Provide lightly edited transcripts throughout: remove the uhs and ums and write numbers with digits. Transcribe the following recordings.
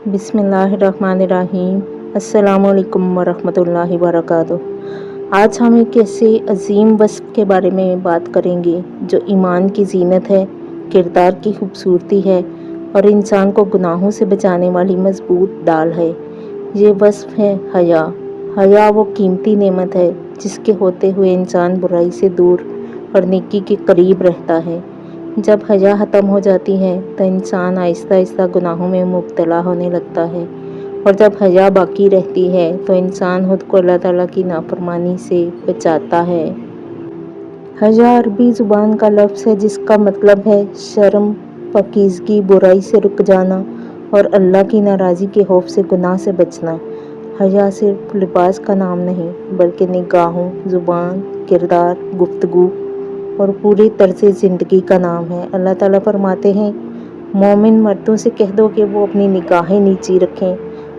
بسم اللہ الرحمن الرحیم۔ السلام علیکم ورحمۃ اللہ وبرکاتہ۔ آج ہم ایک ایسے عظیم وصف کے بارے میں بات کریں گے جو ایمان کی زینت ہے، کردار کی خوبصورتی ہے اور انسان کو گناہوں سے بچانے والی مضبوط ڈال ہے۔ یہ وصف ہے حیا۔ حیا وہ قیمتی نعمت ہے جس کے ہوتے ہوئے انسان برائی سے دور اور نیکی کے قریب رہتا ہے۔ جب حیا ختم ہو جاتی ہے تو انسان آہستہ آہستہ گناہوں میں مبتلا ہونے لگتا ہے، اور جب حیا باقی رہتی ہے تو انسان خود کو اللہ تعالیٰ کی نافرمانی سے بچاتا ہے۔ حیا عربی زبان کا لفظ ہے جس کا مطلب ہے شرم، پاکیزگی، برائی سے رک جانا اور اللہ کی ناراضی کے خوف سے گناہ سے بچنا۔ حیا صرف لباس کا نام نہیں بلکہ نگاہوں، زبان، کردار، گفتگو اور پوری طرز زندگی کا نام ہے۔ اللہ تعالیٰ فرماتے ہیں، مومن مردوں سے کہہ دو کہ وہ اپنی نگاہیں نیچی رکھیں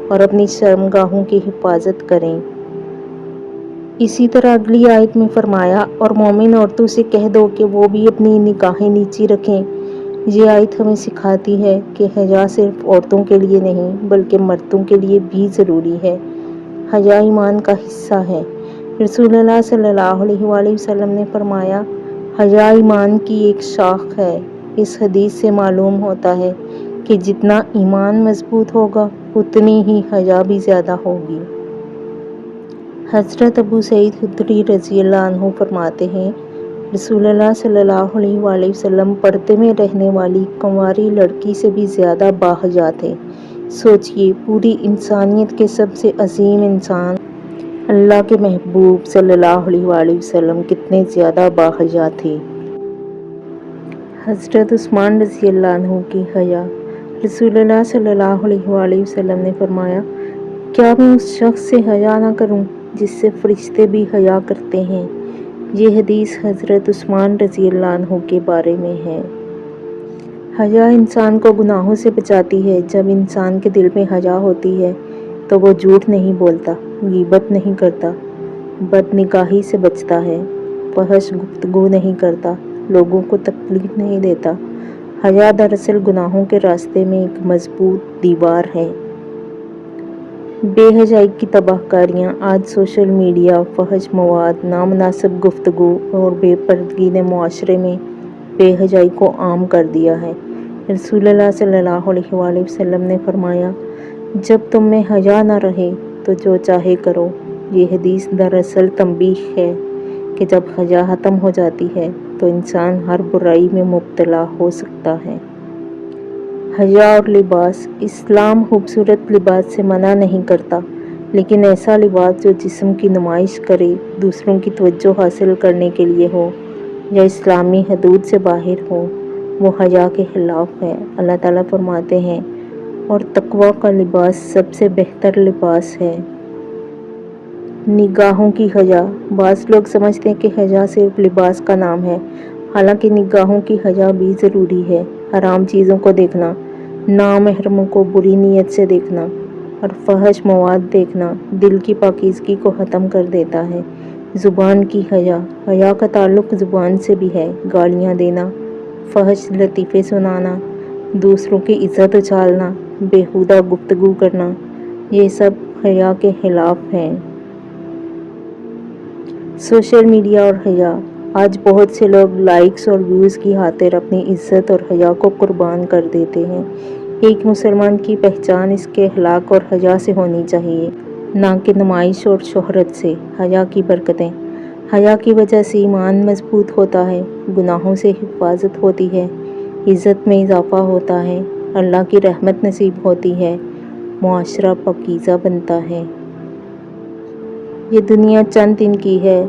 اور اپنی شرمگاہوں کی حفاظت کریں۔ اسی طرح اگلی آیت میں فرمایا، اور مومن عورتوں سے کہہ دو کہ وہ بھی اپنی نگاہیں نیچی رکھیں۔ یہ آیت ہمیں سکھاتی ہے کہ حیا صرف عورتوں کے لیے نہیں بلکہ مردوں کے لیے بھی ضروری ہے۔ حیا ایمان کا حصہ ہے۔ رسول اللہ صلی اللہ علیہ وآلہ وسلم نے فرمایا، حیا ایمان کی ایک شاخ ہے۔ اس حدیث سے معلوم ہوتا ہے کہ جتنا ایمان مضبوط ہوگا اتنی ہی حیا بھی زیادہ ہوگی۔ حضرت ابو سعید خدری رضی اللہ عنہ فرماتے ہیں، رسول اللہ صلی اللہ علیہ وآلہ وسلم پردے میں رہنے والی کنواری لڑکی سے بھی زیادہ باحیا تھے۔ سوچئے، پوری انسانیت کے سب سے عظیم انسان اللہ کے محبوب صلی اللہ علیہ وآلہ وسلم کتنے زیادہ باحیا تھے۔ حضرت عثمان رضی اللہ عنہ کی حیا۔ رسول اللہ صلی اللہ علیہ وآلہ وسلم نے فرمایا، کیا میں اس شخص سے حیا نہ کروں جس سے فرشتے بھی حیا کرتے ہیں؟ یہ حدیث حضرت عثمان رضی اللہ عنہ کے بارے میں ہے۔ حیا انسان کو گناہوں سے بچاتی ہے۔ جب انسان کے دل میں حیا ہوتی ہے تو وہ جھوٹ نہیں بولتا، غیبت نہیں کرتا، بد نگاہی سے بچتا ہے، فحش گفتگو نہیں کرتا، لوگوں کو تکلیف نہیں دیتا۔ حیا دراصل گناہوں کے راستے میں ایک مضبوط دیوار ہے۔ بے حیائی کی تباہ کاریاں۔ آج سوشل میڈیا، فحش مواد، نامناسب گفتگو اور بے پردگی نے معاشرے میں بے حیائی کو عام کر دیا ہے۔ رسول اللہ صلی اللہ علیہ وآلہ وسلم نے فرمایا، جب تم میں حیا نہ رہے تو جو چاہے کرو۔ یہ حدیث دراصل تنبیہ ہے کہ جب حیا ختم ہو جاتی ہے تو انسان ہر برائی میں مبتلا ہو سکتا ہے۔ حیا اور لباس۔ اسلام خوبصورت لباس سے منع نہیں کرتا، لیکن ایسا لباس جو جسم کی نمائش کرے، دوسروں کی توجہ حاصل کرنے کے لیے ہو یا اسلامی حدود سے باہر ہو، وہ حیا کے خلاف ہے۔ اللہ تعالیٰ فرماتے ہیں، اور تقویٰ کا لباس سب سے بہتر لباس ہے۔ نگاہوں کی حیا۔ بعض لوگ سمجھتے ہیں کہ حیا صرف لباس کا نام ہے، حالانکہ نگاہوں کی حیا بھی ضروری ہے۔ حرام چیزوں کو دیکھنا، نامحرموں کو بری نیت سے دیکھنا اور فحش مواد دیکھنا دل کی پاکیزگی کو ختم کر دیتا ہے۔ زبان کی حیا۔ حیا کا تعلق زبان سے بھی ہے۔ گالیاں دینا، فحش لطیفے سنانا، دوسروں کی عزت اچھالنا، بیہودہ گفتگو کرنا، یہ سب حیا کے خلاف ہیں۔ سوشل میڈیا اور حیا۔ آج بہت سے لوگ لائکس اور ویوز کی خاطر اپنی عزت اور حیا کو قربان کر دیتے ہیں۔ ایک مسلمان کی پہچان اس کے اخلاق اور حیا سے ہونی چاہیے، نہ کہ نمائش اور شہرت سے۔ حیا کی برکتیں۔ حیا کی وجہ سے ایمان مضبوط ہوتا ہے، گناہوں سے حفاظت ہوتی ہے، عزت میں اضافہ ہوتا ہے، اللہ کی رحمت نصیب ہوتی ہے، معاشرہ پاکیزہ بنتا ہے۔ یہ دنیا چند دن کی ہے۔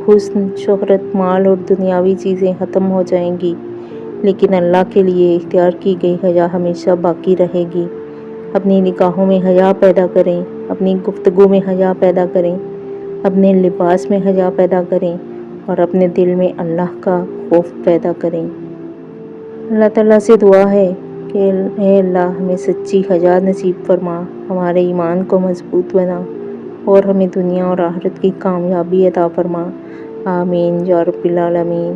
حسن، شہرت، مال اور دنیاوی چیزیں ختم ہو جائیں گی، لیکن اللہ کے لیے اختیار کی گئی حیا ہمیشہ باقی رہے گی۔ اپنی نگاہوں میں حیا پیدا کریں، اپنی گفتگو میں حیا پیدا کریں، اپنے لباس میں حیا پیدا کریں اور اپنے دل میں اللہ کا خوف پیدا کریں۔ اللہ تعالیٰ سے دعا ہے کہ اے اللہ ہمیں سچی حیا نصیب فرما، ہمارے ایمان کو مضبوط بنا اور ہمیں دنیا اور آخرت کی کامیابی عطا فرما۔ آمین یا رب العالمین۔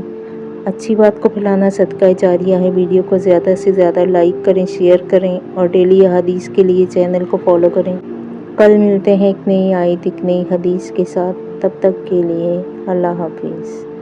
اچھی بات کو پھیلانا صدقہ جاریہ ہے۔ ویڈیو کو زیادہ سے زیادہ لائک کریں، شیئر کریں اور ڈیلی احادیث کے لیے چینل کو فالو کریں۔ کل ملتے ہیں ایک نئی آیت، ایک نئی حدیث کے ساتھ۔ تب تک کے لیے اللہ حافظ۔